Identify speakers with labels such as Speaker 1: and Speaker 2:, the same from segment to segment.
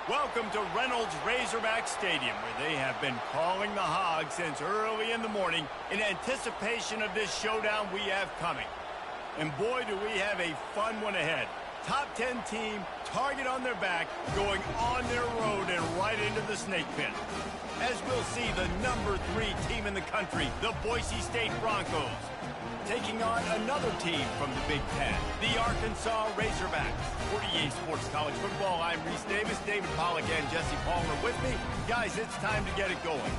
Speaker 1: Welcome to Reynolds Razorback Stadium, where they have been calling the Hogs since early in the morning in anticipation of this showdown we have coming. And boy, do we have a fun one ahead. Top 10 team, target on their back, going on their road and right into the snake pit. As we'll see, the number 3 team in the country, the Boise State Broncos, taking on another team from the Big Ten, the Arkansas Razorbacks. For EA Sports College Football, I'm Reese Davis, David Pollack, and Jesse Palmer with me. Guys, it's time to get it going.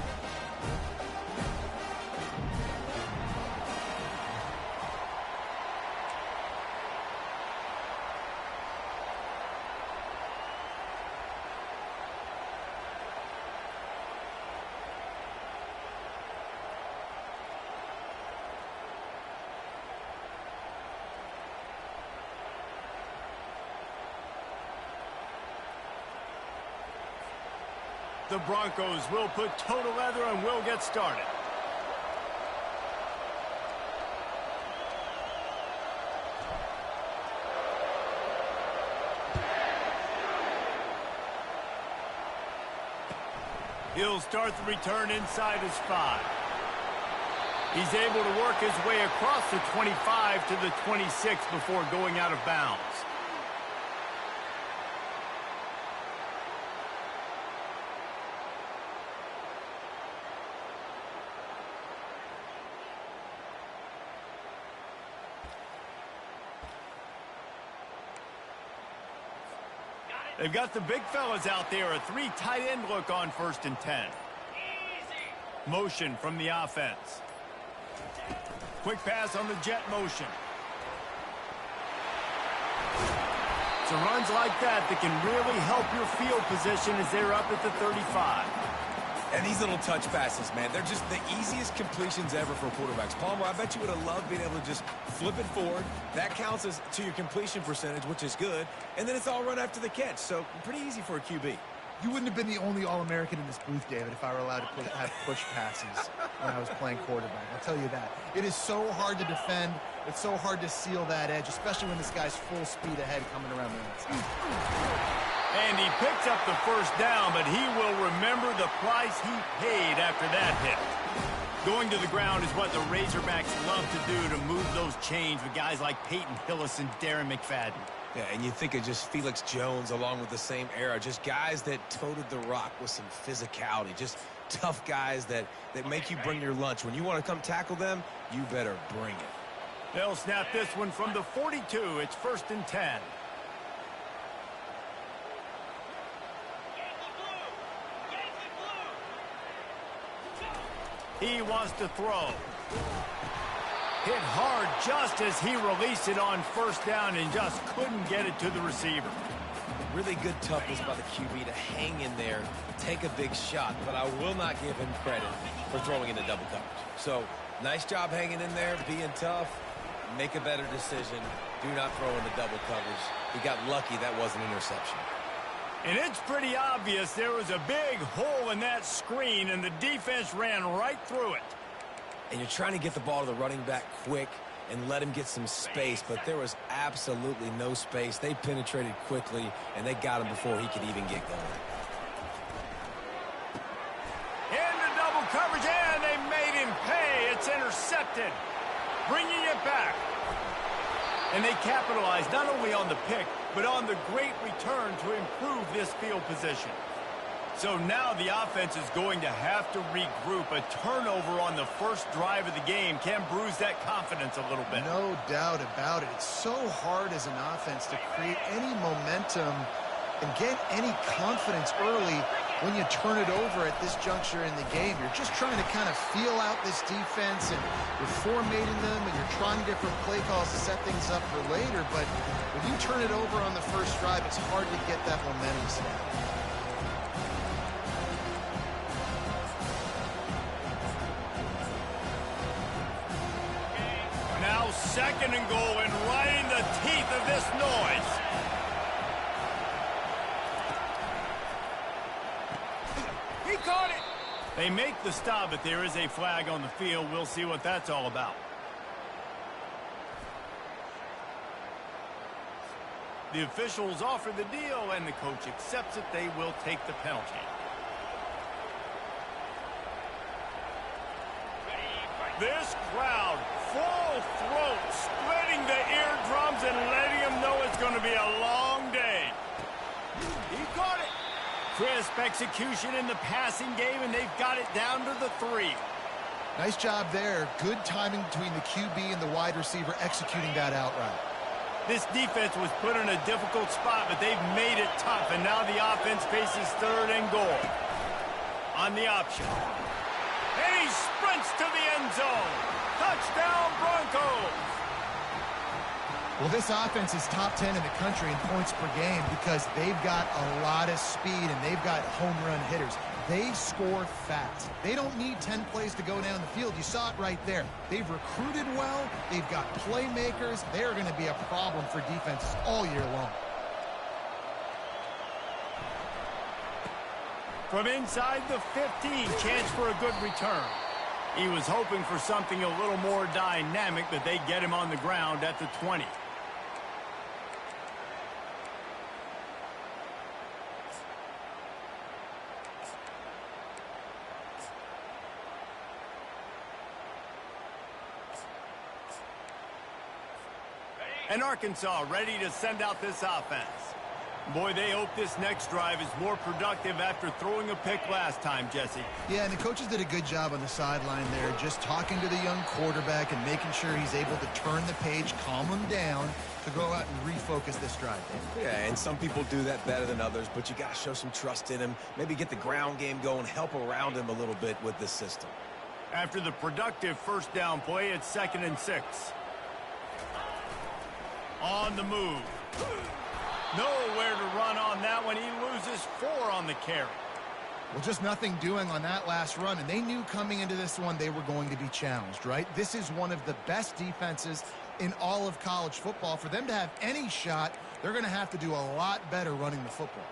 Speaker 1: The Broncos will put total leather and will get started. He'll start the return inside his 5. He's able to work his way across the 25 to the 26 before going out of bounds. They've got the big fellas out there, a 3 tight end look on 1st and 10. Motion from the offense. Quick pass on the jet motion. It's runs like that can really help your field position as they're up at the 35.
Speaker 2: And these little touch passes, man, they're just the easiest completions ever for quarterbacks. Palmer, I bet you would have loved being able to just flip it forward. That counts as to your completion percentage, which is good. And then it's all run after the catch, so pretty easy for a QB.
Speaker 3: You wouldn't have been the only All-American in this booth, David, if I were allowed to have push passes when I was playing quarterback. I'll tell you that. It is so hard to defend. It's so hard to seal that edge, especially when this guy's full speed ahead coming around the outside.
Speaker 1: And he picks up the 1st down, but he will remember the price he paid after that hit. Going to the ground is what the Razorbacks love to do to move those chains with guys like Peyton Hillis and Darren McFadden.
Speaker 2: Yeah, and you think of just Felix Jones along with the same era, just guys that toted the rock with some physicality, just tough guys that make you bring your lunch. When you want to come tackle them, you better bring it.
Speaker 1: They'll snap this one from the 42. It's 1st and 10. He wants to throw. Hit hard just as he released it on 1st down and just couldn't get it to the receiver.
Speaker 2: Really good toughness by the QB to hang in there, take a big shot, but I will not give him credit for throwing into double coverage. So, nice job hanging in there, being tough, make a better decision. Do not throw into double coverage. He got lucky that was an interception.
Speaker 1: And it's pretty obvious there was a big hole in that screen, and the defense ran right through it.
Speaker 2: And you're trying to get the ball to the running back quick and let him get some space, but there was absolutely no space. They penetrated quickly, and they got him before he could even get going.
Speaker 1: Into double coverage, and they made him pay. It's intercepted, bringing it back. And they capitalized not only on the pick, but on the great return to improve this field position. So now the offense is going to have to regroup. A turnover on the 1st drive of the game can bruise that confidence a little bit.
Speaker 3: No doubt about it. It's so hard as an offense to create any momentum and get any confidence early when you turn it over at this juncture in the game. You're just trying to kind of feel out this defense, and you're formatting them, and you're trying different play calls to set things up for later. But when you turn it over on the 1st drive, it's hard to get that momentum set.
Speaker 1: Now 2nd and goal, and right in the teeth of this noise. He caught it. They make the stop, but there is a flag on the field. We'll see what that's all about. The officials offer the deal, and the coach accepts it. They will take the penalty. This crowd, full throat, splitting the eardrums and letting them know it's going to be a long day. He got it. Crisp execution in the passing game, and they've got it down to the 3.
Speaker 3: Nice job there. Good timing between the QB and the wide receiver executing that outright.
Speaker 1: This defense was put in a difficult spot, but they've made it tough, and now the offense faces 3rd and goal. On the option. And he sprints to the end zone. Touchdown, Broncos.
Speaker 3: Well, this offense is top 10 in the country in points per game because they've got a lot of speed and they've got home run hitters. They score fast. They don't need 10 plays to go down the field. You saw it right there. They've recruited well. They've got playmakers. They're going to be a problem for defenses all year long.
Speaker 1: From inside the 15, chance for a good return. He was hoping for something a little more dynamic, but they get him on the ground at the 20. And Arkansas ready to send out this offense. Boy, they hope this next drive is more productive after throwing a pick last time, Jesse.
Speaker 3: Yeah, and the coaches did a good job on the sideline there, just talking to the young quarterback and making sure he's able to turn the page, calm him down, to go out and refocus this drive.
Speaker 2: Yeah, and some people do that better than others, but you got to show some trust in him, maybe get the ground game going, help around him a little bit with this system.
Speaker 1: After the productive first down play, it's 2nd and 6. On the move. Nowhere to run on that one. He loses 4 on the carry.
Speaker 3: Well, just nothing doing on that last run, and they knew coming into this one they were going to be challenged, right? This is one of the best defenses in all of college football. For them to have any shot, they're going to have to do a lot better running the football.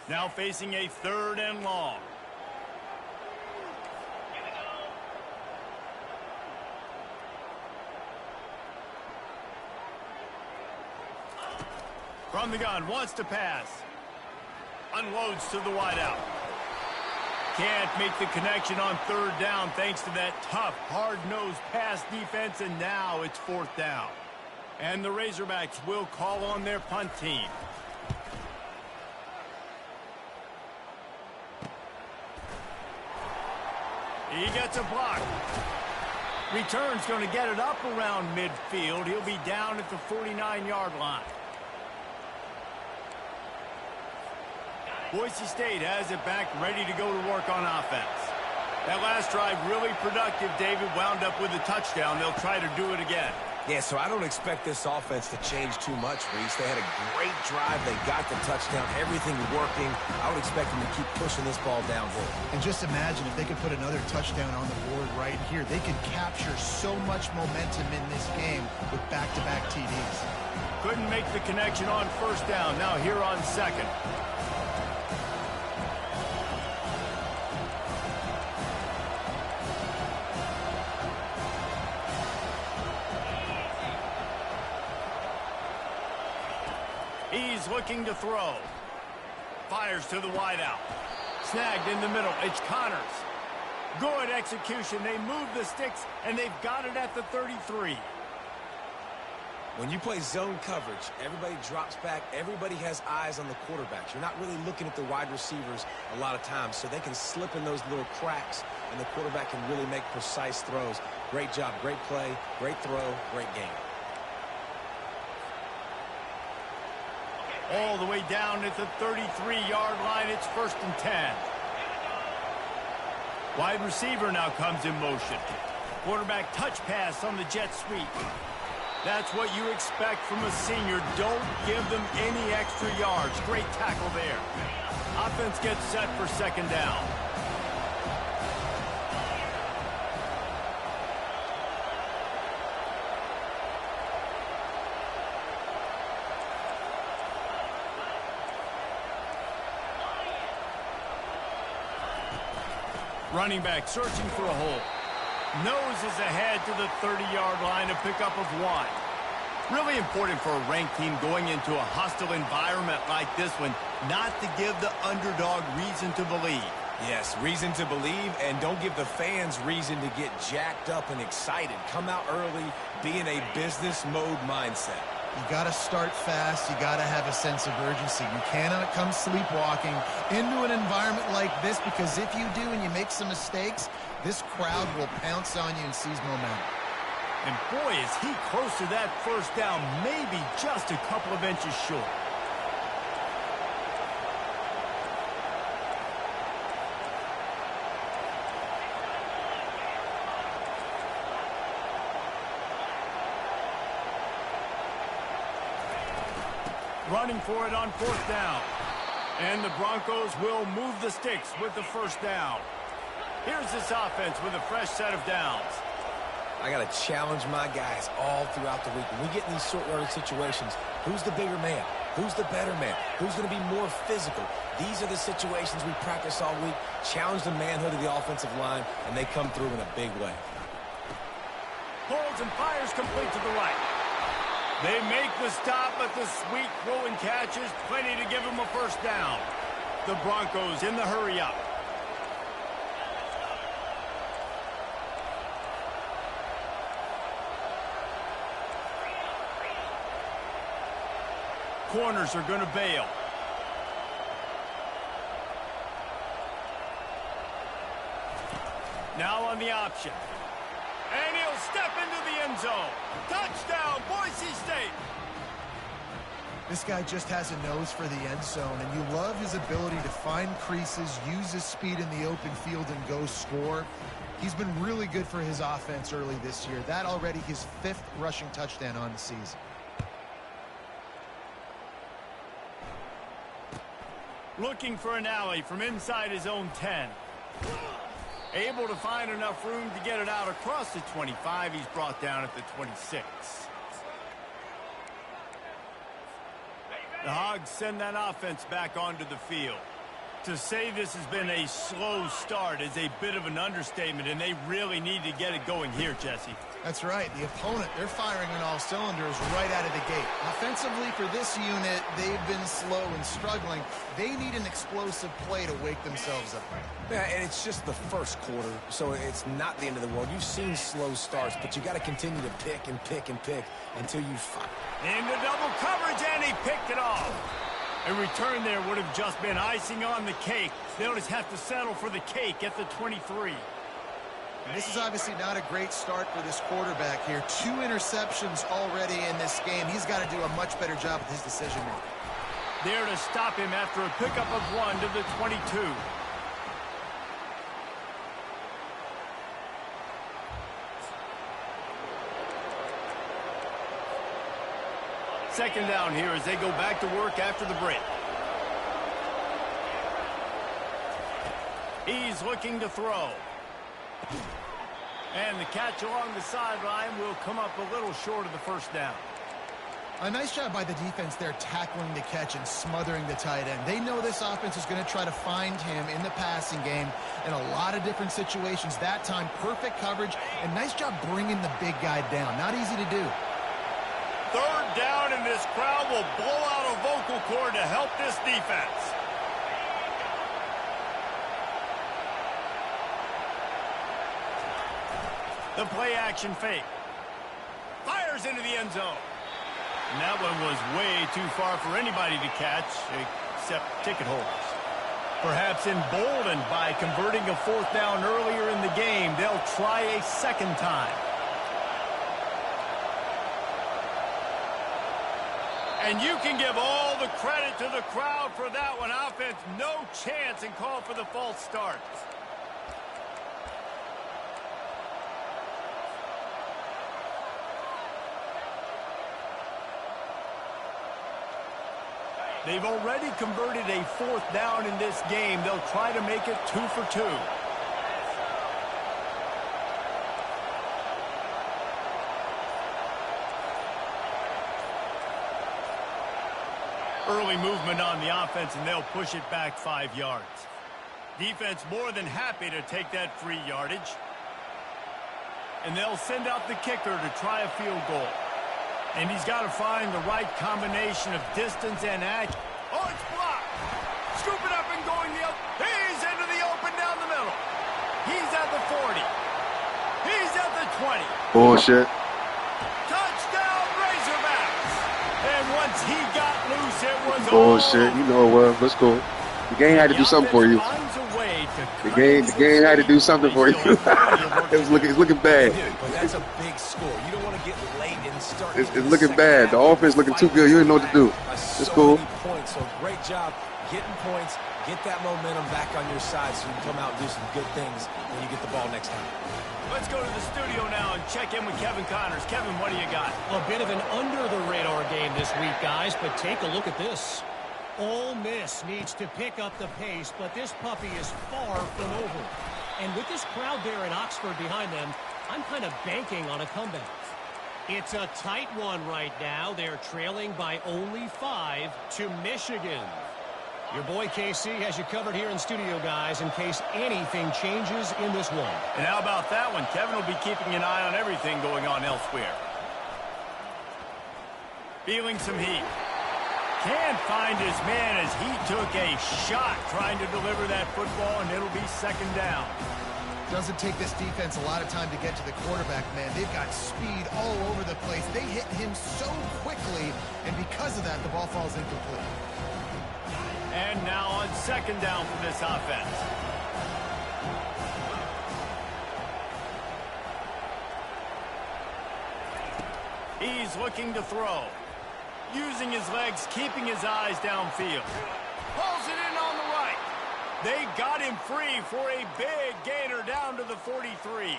Speaker 1: Now facing a 3rd and long. From the gun, wants to pass. Unloads to the wideout. Can't make the connection on 3rd down thanks to that tough, hard-nosed pass defense, and now it's 4th down. And the Razorbacks will call on their punt team. He gets a block. Return's going to get it up around midfield. He'll be down at the 49-yard line. Boise State has it back, ready to go to work on offense. That last drive really productive, David, wound up with a touchdown. They'll try to do it again.
Speaker 2: Yeah, so I don't expect this offense to change too much, Reese. They had a great drive. They got the touchdown. Everything working. I would expect them to keep pushing this ball downhill.
Speaker 3: And just imagine if they could put another touchdown on the board right here. They could capture so much momentum in this game with back-to-back TDs.
Speaker 1: Couldn't make the connection on 1st down. Now here on 2nd. He's looking to throw. Fires to the wideout. Snagged in the middle. It's Connors. Good execution. They move the sticks, and they've got it at the 33.
Speaker 2: When you play zone coverage, everybody drops back. Everybody has eyes on the quarterbacks. You're not really looking at the wide receivers a lot of times, so they can slip in those little cracks, and the quarterback can really make precise throws. Great job, great play, great throw, great game.
Speaker 1: All the way down at the 33-yard line. It's 1st and 10. Wide receiver now comes in motion. Quarterback touch pass on the jet sweep. That's what you expect from a senior. Don't give them any extra yards. Great tackle there. Offense gets set for 2nd down. Running back searching for a hole. Noses ahead to the 30-yard line, a pickup of 1. Really important for a ranked team going into a hostile environment like this one, not to give the underdog reason to believe.
Speaker 2: Yes, reason to believe, and don't give the fans reason to get jacked up and excited. Come out early, be in a business mode mindset.
Speaker 3: You got to start fast. You got to have a sense of urgency. You cannot come sleepwalking into an environment like this, because if you do and you make some mistakes, this crowd will pounce on you and seize momentum.
Speaker 1: And boy, is he close to that first down, maybe just a couple of inches short. Running for it on 4th down. And the Broncos will move the sticks with the first down. Here's this offense with a fresh set of downs.
Speaker 2: I got to challenge my guys all throughout the week. When we get in these short yardage situations, who's the bigger man? Who's the better man? Who's going to be more physical? These are the situations we practice all week. Challenge the manhood of the offensive line, and they come through in a big way.
Speaker 1: Holds and fires complete to the right. They make the stop, but the sweet throw and catch is plenty to give them a first down. The Broncos in the hurry-up. Corners are going to bail. Now on the option. And he'll step into the end zone. Touchdown, Boise State.
Speaker 3: This guy just has a nose for the end zone, and you love his ability to find creases, use his speed in the open field, and go score. He's been really good for his offense early this year. That already his 5th rushing touchdown on the season.
Speaker 1: Looking for an alley from inside his own 10. Able to find enough room to get it out across the 25. He's brought down at the 26. The Hogs send that offense back onto the field. To say this has been a slow start is a bit of an understatement, and they really need to get it going here, Jesse.
Speaker 3: That's right. The opponent, they're firing on all cylinders right out of the gate. Offensively, for this unit, they've been slow and struggling. They need an explosive play to wake themselves up.
Speaker 2: Yeah, and it's just the first quarter, so it's not the end of the world. You've seen slow starts, but you got to continue to pick and pick and pick until you find.
Speaker 1: Into double coverage, and he picked it off. A return there would have just been icing on the cake. They'll just have to settle for the cake at the 23.
Speaker 3: And this is obviously not a great start for this quarterback here. 2 interceptions already in this game. He's got to do a much better job with his decision-making.
Speaker 1: There to stop him after a pickup of 1 to the 22. Second down here as they go back to work after the break. He's looking to throw. And the catch along the sideline will come up a little short of the first down.
Speaker 3: A nice job by the defense there tackling the catch and smothering the tight end. They know this offense is going to try to find him in the passing game in a lot of different situations. That time, perfect coverage, and nice job bringing the big guy down. Not easy to do.
Speaker 1: Third down, and this crowd will blow out a vocal cord to help this defense. The play action fake. Fires into the end zone. And that one was way too far for anybody to catch, except ticket holders. Perhaps emboldened by converting a 4th down earlier in the game, they'll try a second time. And you can give all the credit to the crowd for that one. Offense, no chance, and call for the false start. They've already converted a 4th down in this game. They'll try to make it 2 for 2. Early movement on the offense, and they'll push it back 5 yards. Defense more than happy to take that free yardage. and they'll send out the kicker to try a field goal. And he's got to find the right combination of distance and action. Oh, it's blocked. Scooping up and going the other. He's into the open down the middle. He's at the 40. He's at the 20.
Speaker 4: Bullshit.
Speaker 1: Touchdown, Razorbacks. And once he got loose, it was
Speaker 4: Bullshit. You know it was. Let's go. The game had to do something for you. The game had to do something for you. It's looking bad.
Speaker 2: But that's a big score. You don't want to get late and start.
Speaker 4: It's looking bad. The offense looking too good. You didn't know what to do. It's cool.
Speaker 2: Points, so great job getting points. Get that momentum back on your side so you can come out and do some good things when you get the ball next time.
Speaker 1: Let's go to the studio now and check in with Kevin Connors. Kevin, what do you got?
Speaker 5: A bit of an under-the-radar game this week, guys, but take a look at this. Ole Miss needs to pick up the pace, but this puppy is far from over. And with this crowd there in Oxford behind them, I'm kind of banking on a comeback. It's a tight one right now. They're trailing by only 5 to Michigan. Your boy KC has you covered here in studio, guys, in case anything changes in this one.
Speaker 1: And how about that one? Kevin will be keeping an eye on everything going on elsewhere. Feeling some heat. Can't find his man as he took a shot trying to deliver that football, and it'll be second down.
Speaker 3: Doesn't take this defense a lot of time to get to the quarterback, man. They've got speed all over the place. They hit him so quickly, and because of that, the ball falls incomplete.
Speaker 1: And now on second down for this offense. He's looking to throw. Using his legs, keeping his eyes downfield. Pulls it in on the right. They got him free for a big gainer down to the 43.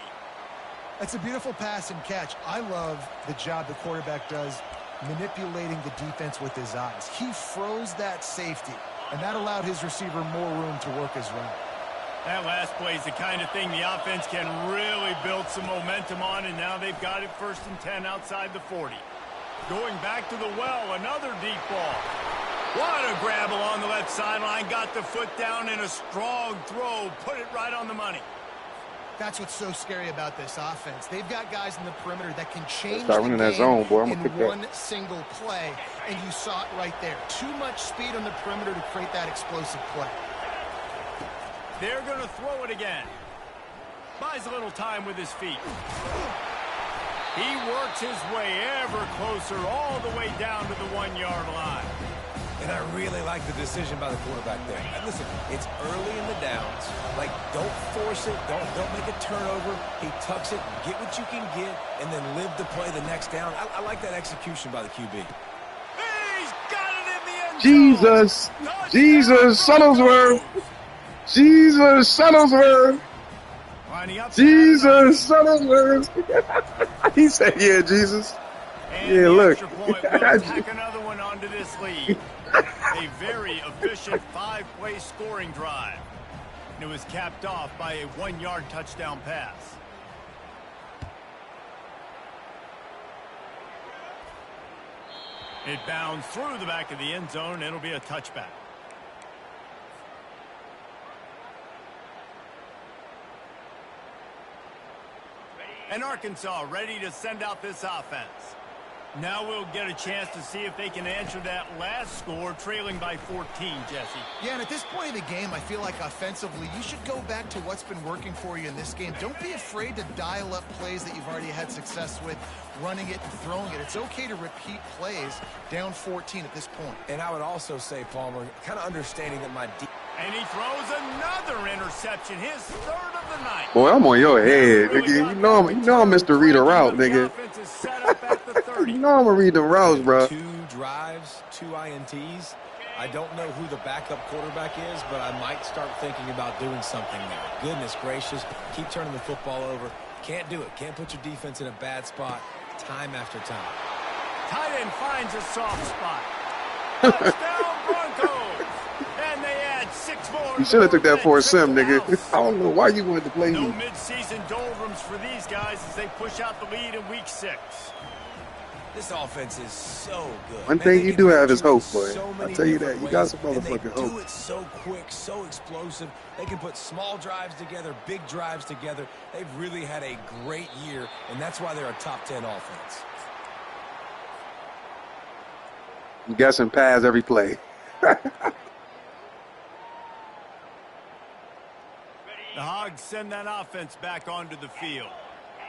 Speaker 3: That's a beautiful pass and catch. I love the job the quarterback does manipulating the defense with his eyes. He froze that safety, and that allowed his receiver more room to work his route.
Speaker 1: That last play is the kind of thing the offense can really build some momentum on, and now they've got it 1st and 10 outside the 40. Going back to the well, another deep ball. What a grab along the left sideline. Got the foot down in a strong throw. Put it right on the money.
Speaker 3: That's what's so scary about this offense. They've got guys in the perimeter that can change
Speaker 4: Start running that zone, boy. I'm
Speaker 3: in one single play, and you saw it right there. Too much speed on the perimeter to create that explosive play.
Speaker 1: They're going to throw it again. Buys a little time with his feet. He works his way ever closer all the way down to the 1-yard line.
Speaker 2: And I really like the decision by the quarterback there. And listen, it's early in the downs. Like, don't force it. Don't make a turnover. He tucks it, get what you can get, and then live to play the next down. I like that execution by the QB.
Speaker 1: He's got it in the end
Speaker 4: Jesus. Jesus. Shuttlesworth. Jesus. Shuttlesworth. Jesus. Shuttlesworth. He said, yeah, Jesus.
Speaker 1: And
Speaker 4: yeah, look.
Speaker 1: Will tack another one onto this lead. A very efficient 5-play scoring drive. And it was capped off by a 1-yard touchdown pass. It bounds through the back of the end zone. It'll be a touchback. And Arkansas ready to send out this offense. Now we'll get a chance to see if they can answer that last score, trailing by 14, Jesse.
Speaker 3: Yeah, and at this point in the game, I feel like offensively, you should go back to what's been working for you in this game. Don't be afraid to dial up plays that you've already had success with, running it and throwing it. It's okay to repeat plays down 14 at this point.
Speaker 2: And I would also say, Palmer, kind of understanding that
Speaker 1: and he throws another interception, his 3rd of the night.
Speaker 4: Boy, I'm on your head, nigga. You know I'm Mr. Read a Route, nigga. You know I'm gonna read the routes, bro.
Speaker 2: 2 drives, 2 INTs. I don't know who the backup quarterback is, but I might start thinking about doing something there. Goodness gracious, keep turning the football over. Can't do it. Can't put your defense in a bad spot time after time.
Speaker 1: Tight end finds a soft spot. Touchdown Broncos! And they add 6 more.
Speaker 4: You should have took that for a sim, nigga. I don't know why you wanted to play
Speaker 1: No
Speaker 4: me.
Speaker 1: mid-season doldrums for these guys as they push out the lead in week 6.
Speaker 2: This offense is so good.
Speaker 4: One thing you do have is hope, boy.
Speaker 2: So
Speaker 4: I'll tell you that. You got some motherfucking
Speaker 2: hope. They do
Speaker 4: hope.
Speaker 2: it so quick, so explosive. They can put small drives together, big drives together. They've really had a great year, and that's why they're a top 10 offense.
Speaker 4: I'm guessing pass every play.
Speaker 1: The Hogs send that offense back onto the field.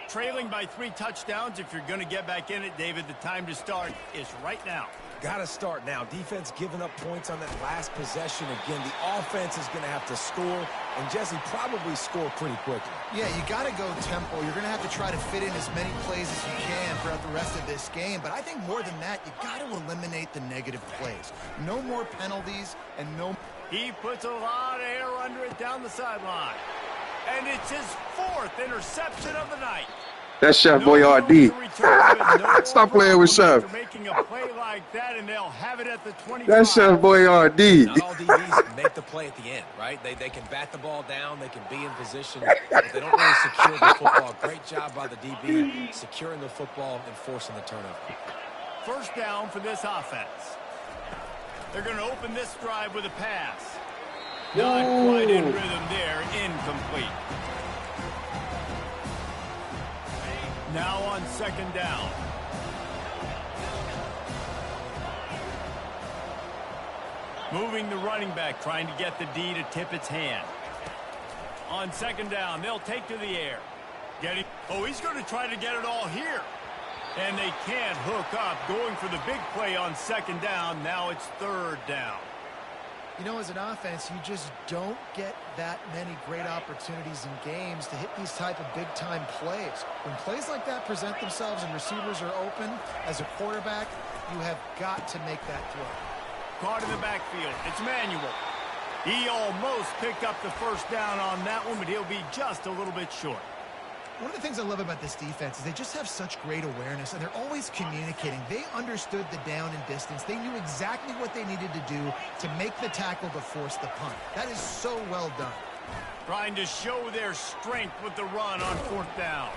Speaker 1: Trailing by 3 touchdowns, if you're going to get back in it, David, the time to start is right now.
Speaker 2: Got to start now. Defense giving up points on that last possession. Again, the offense is going to have to score, and Jesse probably score pretty quickly.
Speaker 3: Yeah, you got to go tempo. You're going to have to try to fit in as many plays as you can throughout the rest of this game. But I think more than that, you got to eliminate the negative plays. No more penalties and no...
Speaker 1: He puts a lot of air under it down the sideline. And it's his 4th interception of the night.
Speaker 4: That's Chef Boyardee. Stop playing with Chef.
Speaker 1: Making a play like that, and they'll have it at the 25.
Speaker 4: That's Chef Boyardee.
Speaker 2: Not all DBs make the play at the end, right? They can bat the ball down, they can be in position, but they don't really secure the football. Great job by the DB securing the football and forcing the turnover.
Speaker 1: First down for this offense. They're going to open this drive with a pass. Not quite in rhythm there, incomplete. Now on 2nd down. Moving the running back, trying to get the D to tip its hand. On 2nd down, they'll take to the air. Oh, he's going to try to get it all here. And they can't hook up, going for the big play on 2nd down. Now it's 3rd down.
Speaker 3: You know, as an offense, you just don't get that many great opportunities in games to hit these type of big-time plays. When plays like that present themselves and receivers are open, as a quarterback, you have got to make that throw.
Speaker 1: Caught in the backfield. It's Manuel. He almost picked up the first down on that one, but he'll be just a little bit short.
Speaker 3: One of the things I love about this defense is they just have such great awareness, and they're always communicating. They understood the down and distance. They knew exactly what they needed to do to make the tackle to force the punt. That is so well done.
Speaker 1: Trying to show their strength with the run on 4th down.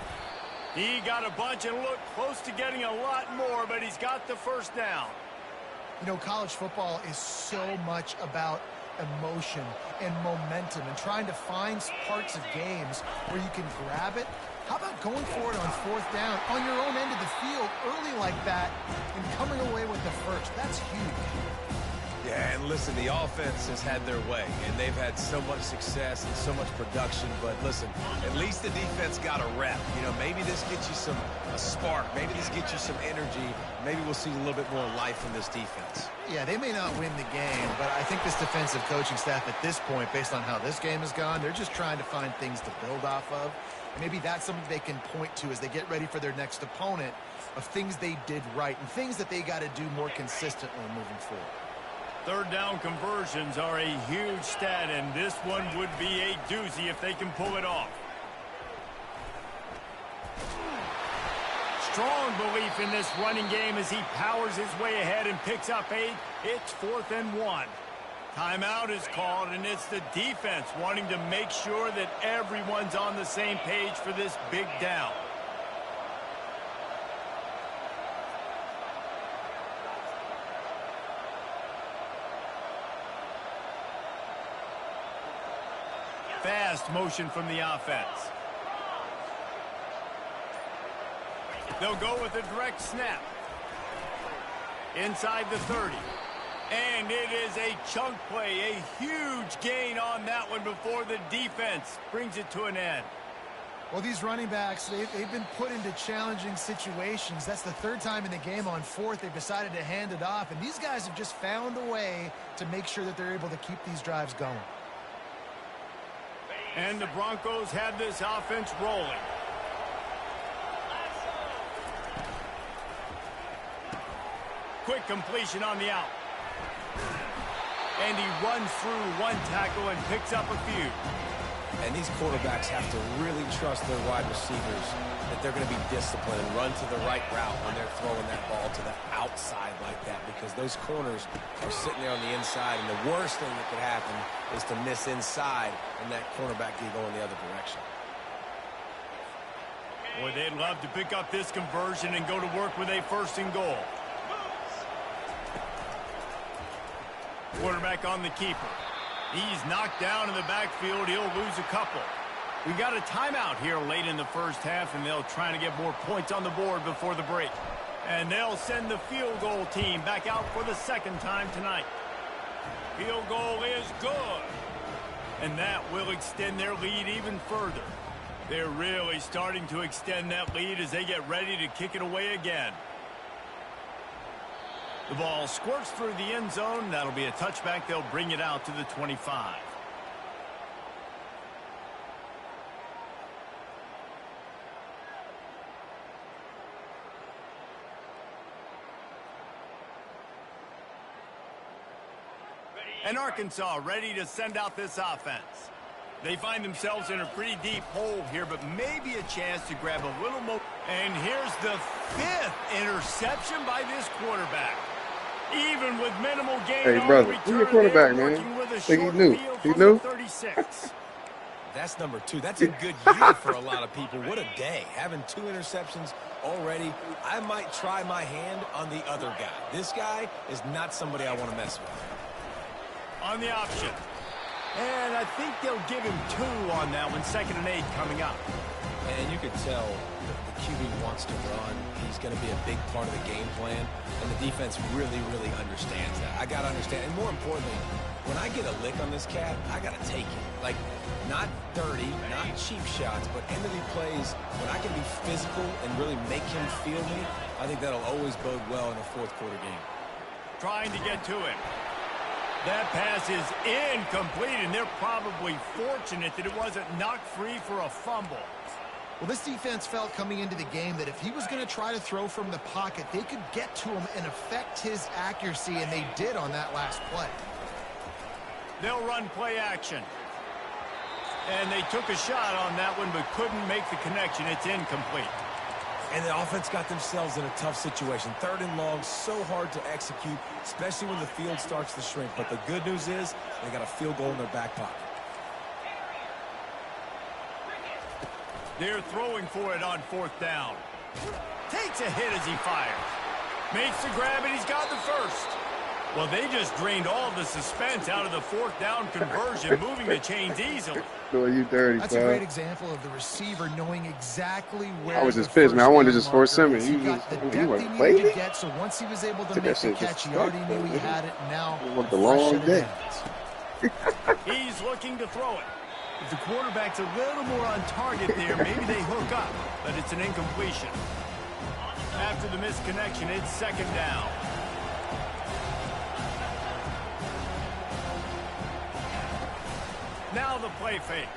Speaker 1: He got a bunch and looked close to getting a lot more, but he's got the first down.
Speaker 3: You know, college football is so much about emotion and momentum and trying to find parts of games where you can grab it. How about going for it on 4th down on your own end of the field early like that and coming away with the first? That's huge.
Speaker 2: Yeah, and listen, the offense has had their way, and they've had so much success and so much production. But listen, at least the defense got a rep. You know, maybe this gets you a spark. Maybe this gets you some energy. Maybe we'll see a little bit more life in this defense.
Speaker 3: Yeah, they may not win the game, but I think this defensive coaching staff at this point, based on how this game has gone, they're just trying to find things to build off of. And maybe that's something they can point to as they get ready for their next opponent, of things they did right and things that they got to do more consistently moving forward.
Speaker 1: 3rd down conversions are a huge stat, and this one would be a doozy if they can pull it off. Strong belief in this running game as he powers his way ahead and picks up 8. It's 4th and 1. Timeout is called, and it's the defense wanting to make sure that everyone's on the same page for this big down. Fast motion from the offense. They'll go with a direct snap. Inside the 30. And it is a chunk play, a huge gain on that one before the defense brings it to an end.
Speaker 3: Well, these running backs, they've been put into challenging situations. That's the 3rd time in the game. On 4th, they've decided to hand it off. And these guys have just found a way to make sure that they're able to keep these drives going.
Speaker 1: And the Broncos have this offense rolling. Quick completion on the out. And he runs through one tackle and picks up a few.
Speaker 2: And these quarterbacks have to really trust their wide receivers that they're going to be disciplined and run to the right route when they're throwing that ball to the outside like that, because those corners are sitting there on the inside, and the worst thing that could happen is to miss inside and that cornerback get going the other direction.
Speaker 1: Boy, they'd love to pick up this conversion and go to work with a 1st and goal. Quarterback on the keeper. He's knocked down in the backfield. He'll lose a couple. We got a timeout here late in the first half, and they'll try to get more points on the board before the break. And they'll send the field goal team back out for the 2nd time tonight. Field goal is good. And that will extend their lead even further. They're really starting to extend that lead as they get ready to kick it away again. The ball squirts through the end zone. That'll be a touchback. They'll bring it out to the 25. And Arkansas ready to send out this offense. They find themselves in a pretty deep hole here, but maybe a chance to grab a little more. And here's the 5th interception by this quarterback. Even with minimal gain.
Speaker 4: Hey,
Speaker 1: on
Speaker 4: brother,
Speaker 1: the
Speaker 4: who's your
Speaker 1: return,
Speaker 4: quarterback,
Speaker 1: they're
Speaker 4: man?
Speaker 1: working with a
Speaker 4: Think he
Speaker 1: short
Speaker 4: knew?
Speaker 1: field
Speaker 4: He
Speaker 1: from
Speaker 4: knew?
Speaker 1: the 36.
Speaker 2: That's number 2. That's a good year for a lot of people. What a day. Having 2 interceptions already. I might try my hand on the other guy. This guy is not somebody I want to mess with.
Speaker 1: On the option. And I think they'll give him 2 on that one. 2nd and 8 coming up.
Speaker 2: And you could tell the QB wants to run. He's going to be a big part of the game plan. And the defense really, really understands that. I got to understand. And more importantly, when I get a lick on this cat, I got to take it. Like, not dirty, not cheap shots, but end-of-the plays, when I can be physical and really make him feel me, I think that'll always bode well in a 4th quarter game.
Speaker 1: Trying to get to him. That pass is incomplete, and they're probably fortunate that it wasn't knocked free for a fumble.
Speaker 3: Well, this defense felt coming into the game that if he was going to try to throw from the pocket, they could get to him and affect his accuracy, and they did on that last play.
Speaker 1: They'll run play action. And they took a shot on that one, but couldn't make the connection. It's incomplete.
Speaker 2: And the offense got themselves in a tough situation. 3rd and long, so hard to execute, especially when the field starts to shrink. But the good news is they got a field goal in their back pocket.
Speaker 1: They're throwing for it on 4th down. Takes a hit as he fires. Makes the grab, and he's got the 1st. Well, they just drained all the suspense out of the 4th down conversion, moving the chains easily.
Speaker 4: Doing you dirty,
Speaker 3: That's a great example of the receiver knowing exactly where.
Speaker 4: I was just pissed, man. I wanted to just force him, and
Speaker 3: he got the depth he needed to get. So once he was able to make the catch, he already knew he had it. Now,
Speaker 4: the long day.
Speaker 1: He's looking to throw it. If the quarterback's a little more on target there, maybe they hook up, but it's an incompletion. After the misconnection, it's 2nd down. Now the play fake.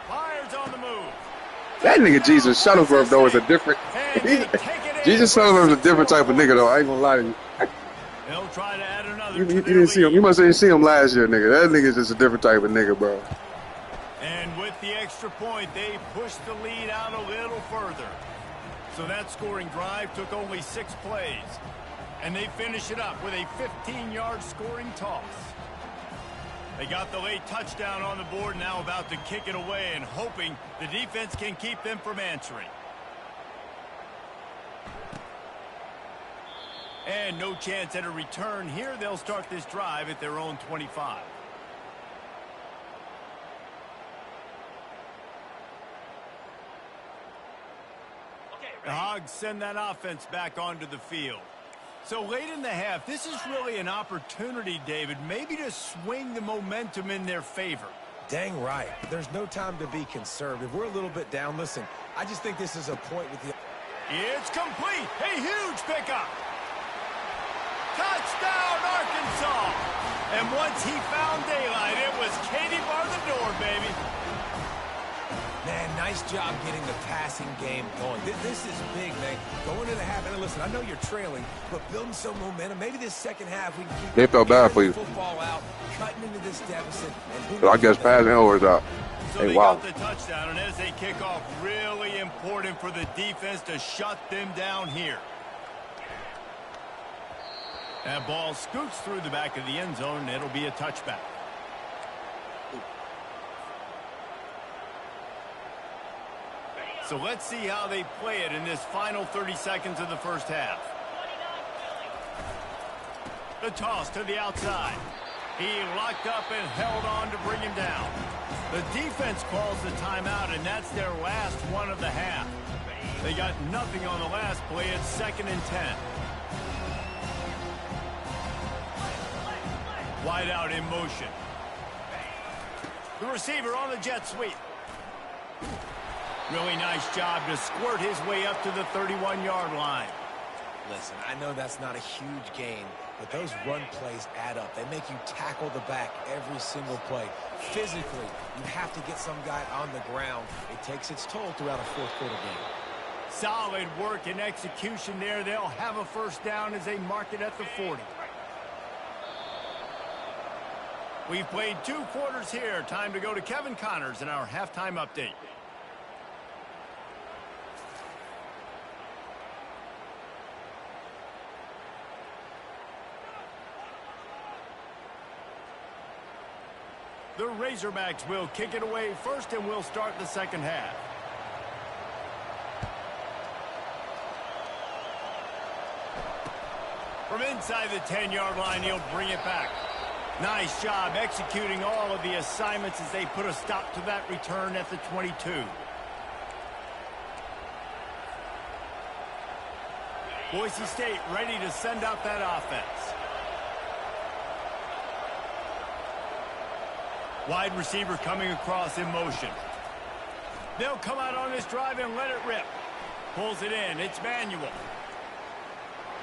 Speaker 1: Fires on the move.
Speaker 4: That nigga Jesus Shuttlesworth, though, is a different... Jesus Shuttlesworth is a different type of nigga, though. I ain't gonna lie to you.
Speaker 1: They'll try to add another.
Speaker 4: You didn't see him. You must have seen him last year, nigga. That nigga's just a different type of nigga, bro.
Speaker 1: And with the extra point, they pushed the lead out a little further. So that scoring drive took only 6 plays. And they finish it up with a 15-yard scoring toss. They got the late touchdown on the board, now about to kick it away and hoping the defense can keep them from answering. And no chance at a return here. They'll start this drive at their own 25. The Hogs send that offense back onto the field. So late in the half, this is really an opportunity, David, maybe to swing the momentum in their favor.
Speaker 2: Dang right. There's no time to be conservative. We're a little bit down. Listen, I just think this is a point with the...
Speaker 1: It's complete. A huge pickup. Touchdown, Arkansas. And once he found daylight, it was Katie bar the door, baby.
Speaker 2: Man, nice job getting the passing game going. This is big, man. Going into the half, and listen, I know you're trailing, but building some momentum. Maybe this second half we can keep...
Speaker 4: They felt bad for you.
Speaker 2: Football out, cutting into this deficit. And
Speaker 4: So I guess passing overs out.
Speaker 1: So
Speaker 4: Hey,
Speaker 1: they
Speaker 4: wow.
Speaker 1: got the touchdown, and as they kick off, really important for the defense to shut them down here. That ball scoots through the back of the end zone, and it'll be a touchback. So let's see how they play it in this final 30 seconds of the first half. The toss to the outside. He locked up and held on to bring him down. The defense calls the timeout, and that's their last one of the half. They got nothing on the last play. It's 2nd and 10. Wide out in motion. The receiver on the jet sweep. Really nice job to squirt his way up to the 31-yard line.
Speaker 2: Listen, I know that's not a huge gain, but those run plays add up. They make you tackle the back every single play. Physically, you have to get some guy on the ground. It takes its toll throughout a fourth-quarter game.
Speaker 1: Solid work and execution there. They'll have a first down as they mark it at the 40. We've played 2 quarters here. Time to go to Kevin Connors in our halftime update. The Razorbacks will kick it away first, and we'll start the second half. From inside the 10-yard line, he'll bring it back. Nice job executing all of the assignments as they put a stop to that return at the 22. Boise State ready to send out that offense. Wide receiver coming across in motion. They'll come out on this drive and let it rip. Pulls it in. It's Manuel.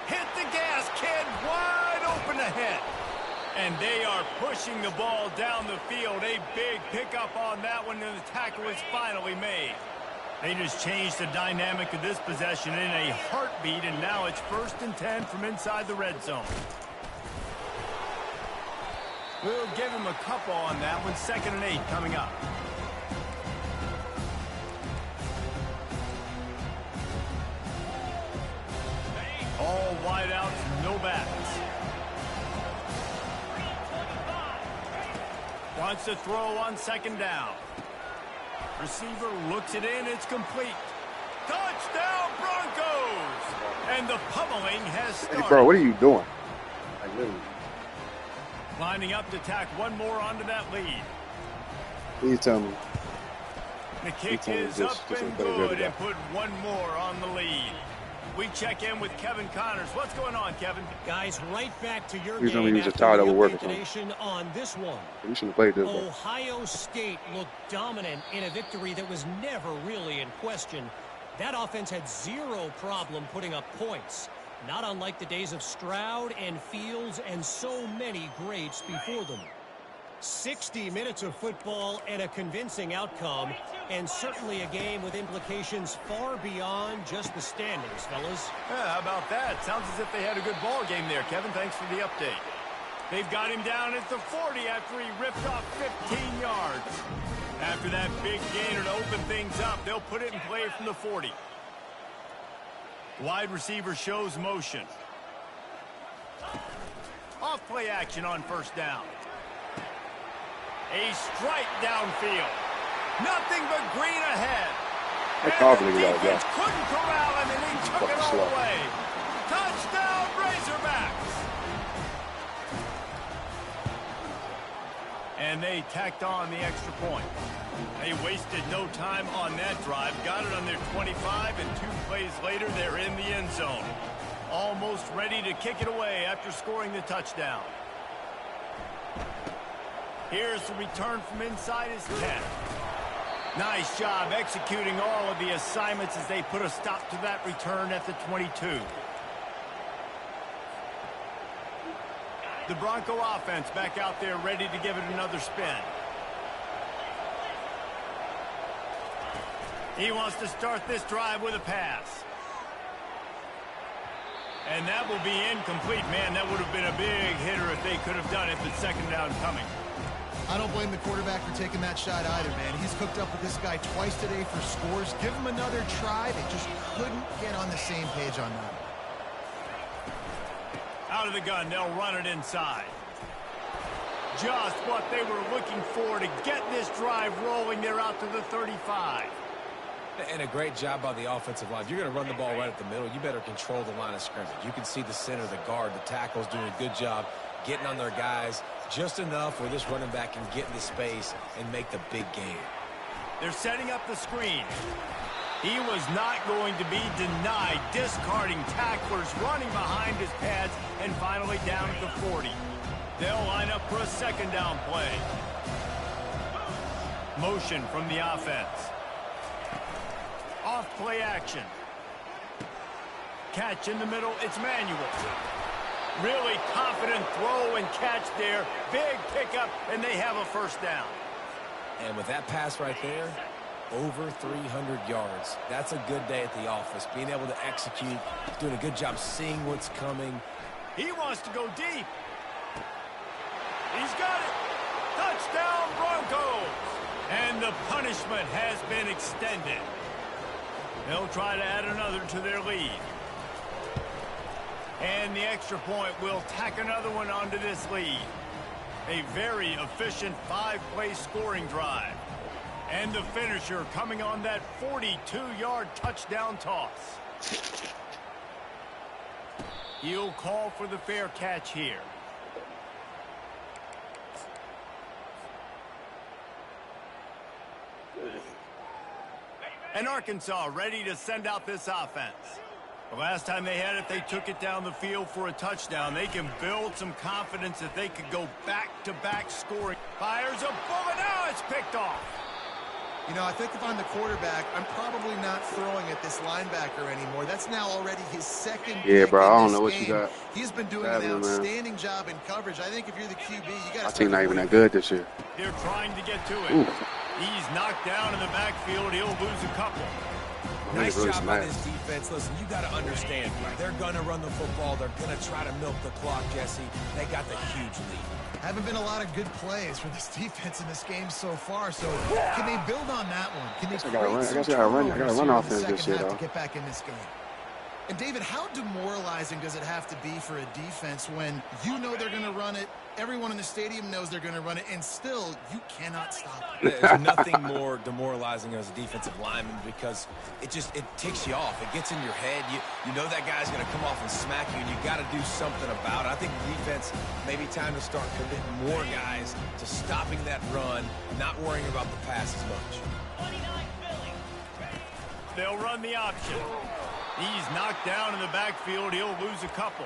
Speaker 1: Hit the gas, kid. Wide open ahead. And they are pushing the ball down the field. A big pickup on that one, and the tackle is finally made. They just changed the dynamic of this possession in a heartbeat, and now it's 1st and 10 from inside the red zone. We'll give him a couple on that one. 2nd and 8 coming up. All wide outs, no backs. Wants to throw on 2nd down. Receiver looks it in. It's complete. Touchdown, Broncos! And the pummeling has started.
Speaker 4: Hey, bro, what are you doing? Like, literally.
Speaker 1: Lining up to tack one more onto that lead.
Speaker 4: Please tell me.
Speaker 1: The kick is up and good, and put one more on the lead. We check in with Kevin Connors. What's going on, Kevin?
Speaker 5: Guys, right back to your
Speaker 4: He's
Speaker 5: game
Speaker 4: just tired of work or
Speaker 5: something. On this one.
Speaker 4: You should have played this one.
Speaker 5: Ohio State looked dominant in a victory that was never really in question. That offense had zero problem putting up points. Not unlike the days of Stroud and Fields and so many greats before them. 60 minutes of football and a convincing outcome, and certainly a game with implications far beyond just the standings, fellas.
Speaker 1: Yeah, how about that? Sounds as if they had a good ball game there, Kevin. Thanks for the update. They've got him down at the 40 after he ripped off 15 yards. After that big gainer to open things up, they'll put it in play from the 40. Wide receiver shows motion. Off play action on 1st down. A strike downfield. Nothing but green ahead. And the defense couldn't corral him, and he took it all away. Touchdown, Razorbacks! And they tacked on the extra point. They wasted no time on that drive. Got it on their 25, and 2 plays later, they're in the end zone. Almost ready to kick it away after scoring the touchdown. Here's the return from inside his 10. Nice job executing all of the assignments as they put a stop to that return at the 22. The Bronco offense back out there ready to give it another spin. He wants to start this drive with a pass. And that will be incomplete. Man, that would have been a big hitter if they could have done it, but 2nd down coming.
Speaker 3: I don't blame the quarterback for taking that shot either, man. He's cooked up with this guy twice today for scores. Give him another try. They just couldn't get on the same page on that.
Speaker 1: Out of the gun, they'll run it inside. Just what they were looking for to get this drive rolling. They're out to the 35.
Speaker 2: And a great job by the offensive line. If you're going to run the ball right at the middle, you better control the line of scrimmage. You can see the center, the guard, the tackles doing a good job getting on their guys just enough where this running back can get into space and make the big game.
Speaker 1: They're setting up the screen. He was not going to be denied, discarding tacklers, running behind his pads, and finally down at the 40. They'll line up for a second down play. Motion from the offense. Off play action. Catch in the middle, it's Manuel. Really confident throw and catch there. Big pickup, and they have a first down.
Speaker 2: And with that pass right there, over 300 yards. That's a good day at the office. Being able to execute, doing a good job seeing what's coming.
Speaker 1: He wants to go deep. He's got it. Touchdown, Broncos. And the punishment has been extended. They'll try to add another to their lead. And the extra point will tack another one onto this lead. A very efficient 5-play scoring drive. And the finisher coming on that 42-yard touchdown toss. He'll call for the fair catch here. And Arkansas ready to send out this offense. The last time they had it, they took it down the field for a touchdown. They can build some confidence that they could go back-to-back scoring. Fires a bullet. Now it's picked off.
Speaker 3: You know, I think if I'm the quarterback, I'm probably not throwing at this linebacker anymore. That's now already his second.
Speaker 4: Yeah, bro, I don't know what
Speaker 3: game.
Speaker 4: you got.
Speaker 3: He's been doing an outstanding job in coverage. I think if you're the QB, you got to.
Speaker 4: Our team not even that good this year.
Speaker 1: They're trying to get to it.
Speaker 4: Ooh.
Speaker 1: He's knocked down in the backfield. He'll lose a couple.
Speaker 2: Nice job by this defense. Listen, you got to understand, they're going to run the football. They're going to try to milk the clock, Jesse. They got the huge lead.
Speaker 3: Haven't been a lot of good plays for this defense in this game so far. So can they build on that one? Can they create some turnovers here in the second half to get back in this game? And David, how demoralizing does it have to be for a defense when you know they're going to run it, everyone in the stadium knows they're going to run it, and still you cannot stop it?
Speaker 2: There's nothing more demoralizing as a defensive lineman because it ticks you off. It gets in your head. You know that guy's going to come off and smack you, and you got to do something about it. I think the defense maybe time to start committing more guys to stopping that run, not worrying about the pass as much.
Speaker 1: They'll run the option. He's knocked down in the backfield. He'll lose a couple.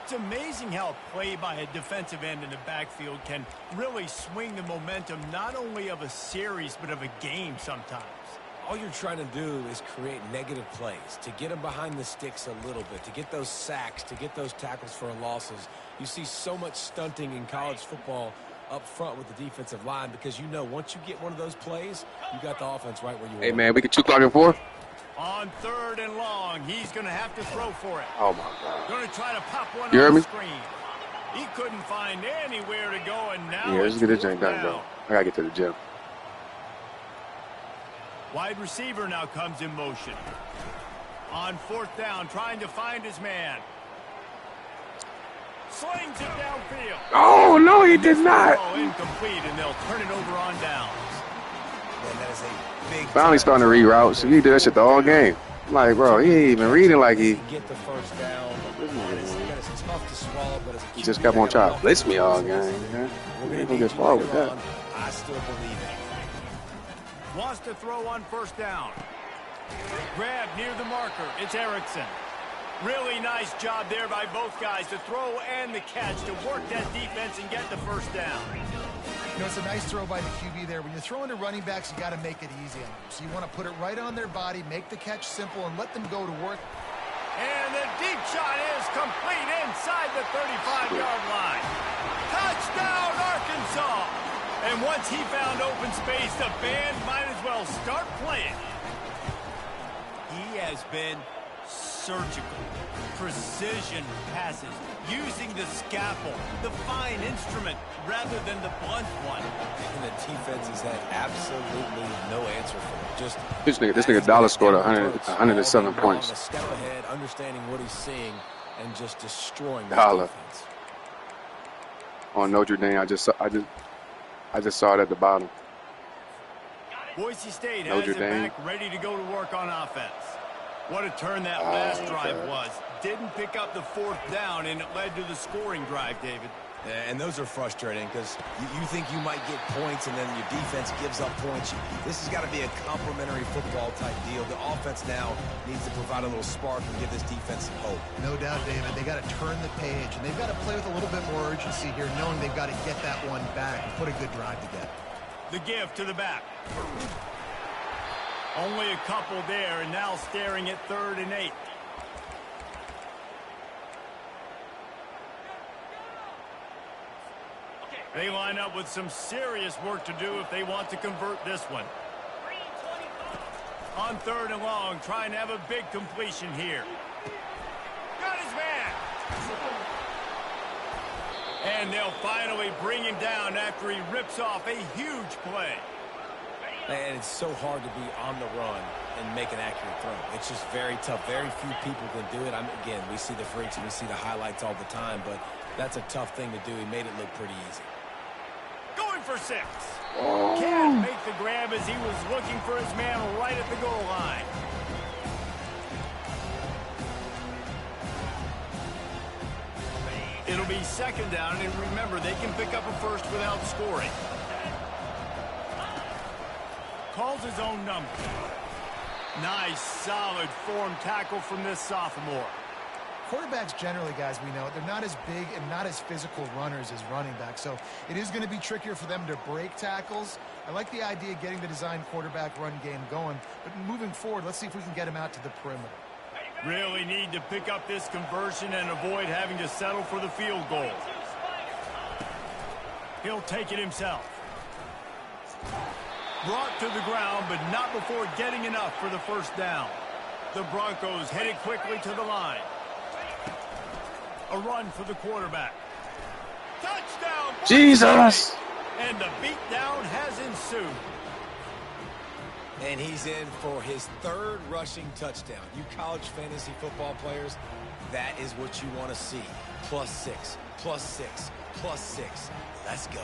Speaker 1: It's amazing how a play by a defensive end in the backfield can really swing the momentum not only of a series but of a game sometimes.
Speaker 2: All you're trying to do is create negative plays, to get them behind the sticks a little bit, to get those sacks, to get those tackles for losses. You see so much stunting in college football up front with the defensive line because you know once you get one of those plays, you got the offense right where you want.
Speaker 4: Hey, man, we can 2 clock and 4.
Speaker 1: On 3rd and long, he's going to have to throw for it.
Speaker 4: Oh, my God.
Speaker 1: Going to try to pop one
Speaker 4: You heard
Speaker 1: on
Speaker 4: me?
Speaker 1: the screen. He couldn't find anywhere to go, and now
Speaker 4: Yeah, let's
Speaker 1: it's
Speaker 4: get this
Speaker 1: ruled
Speaker 4: thing done, bro.
Speaker 1: down.
Speaker 4: I got to get to the gym.
Speaker 1: Wide receiver now comes in motion. On 4th down, trying to find his man. Slings it downfield.
Speaker 4: Oh, no, he did not.
Speaker 1: Ball incomplete, and they'll turn it over on downs.
Speaker 2: Man, that is a big
Speaker 4: Finally starting to reroute, so he did that shit the whole game. I'm like, bro, he ain't even reading like he
Speaker 2: get the first down. It's tough to swallow, but as a
Speaker 4: He just kept on trying to blitz me all game, man. We ain't gonna get far with that.
Speaker 2: I still believe it.
Speaker 1: Wants to throw on 1st down. Grab near the marker. It's Erickson. Really nice job there by both guys to throw and the catch to work that defense and get the 1st down.
Speaker 3: You know, it's a nice throw by the QB there. When you're throwing to running backs, you got to make it easy on them. So you want to put it right on their body, make the catch simple, and let them go to work.
Speaker 1: And the deep shot is complete inside the 35-yard line. Touchdown, Arkansas! And once he found open space, the band might as well start playing. He has been surgical, precision passes, using the scalpel, the fine instrument, rather than the blunt one.
Speaker 2: And the defense has had absolutely no answer for it. Just
Speaker 4: This nigga Dollar scored 107 points.
Speaker 2: A step ahead, understanding what he's seeing, and just destroying the
Speaker 4: Dollar.
Speaker 2: defense.
Speaker 4: On Notre Dame, I just saw it at the bottom.
Speaker 1: Boise State has
Speaker 4: Notre
Speaker 1: it
Speaker 4: Dame.
Speaker 1: back ready to go to work on offense. What a turn that last drive was. Didn't pick up the 4th down, and it led to the scoring drive, David.
Speaker 2: And those are frustrating because you think you might get points and then your defense gives up points. This has got to be a complementary football type deal. The offense now needs to provide a little spark and give this defense some hope.
Speaker 3: No doubt, David. They got to turn the page, and they've got to play with a little bit more urgency here, knowing they've got to get that one back and put a good drive together.
Speaker 1: The give to the back. Only a couple there, and now staring at 3rd and 8. They line up with some serious work to do if they want to convert this one. On 3rd and long, trying to have a big completion here. Got his man. And they'll finally bring him down after he rips off a huge play.
Speaker 2: And it's so hard to be on the run and make an accurate throw. It's just very tough. Very few people can do it. Again, we see the freaks and we see the highlights all the time, but that's a tough thing to do. He made it look pretty easy.
Speaker 1: Going for 6. Can't make the grab as he was looking for his man right at the goal line. It'll be 2nd down, and remember, they can pick up a first without scoring. Calls his own number. Nice, solid form tackle from this sophomore.
Speaker 3: Quarterbacks generally, guys, we know, they're not as big and not as physical runners as running backs, so it is going to be trickier for them to break tackles. I like the idea of getting the design quarterback run game going, but moving forward, let's see if we can get him out to the perimeter.
Speaker 1: Really need to pick up this conversion and avoid having to settle for the field goal. He'll take it himself. Brought to the ground, but not before getting enough for the 1st down. The Broncos headed quickly to the line. A run for the quarterback. Touchdown!
Speaker 4: Jesus!
Speaker 1: And the beatdown has ensued.
Speaker 2: And he's in for his 3rd rushing touchdown. You college fantasy football players, that is what you want to see. +6, +6, +6. Let's go.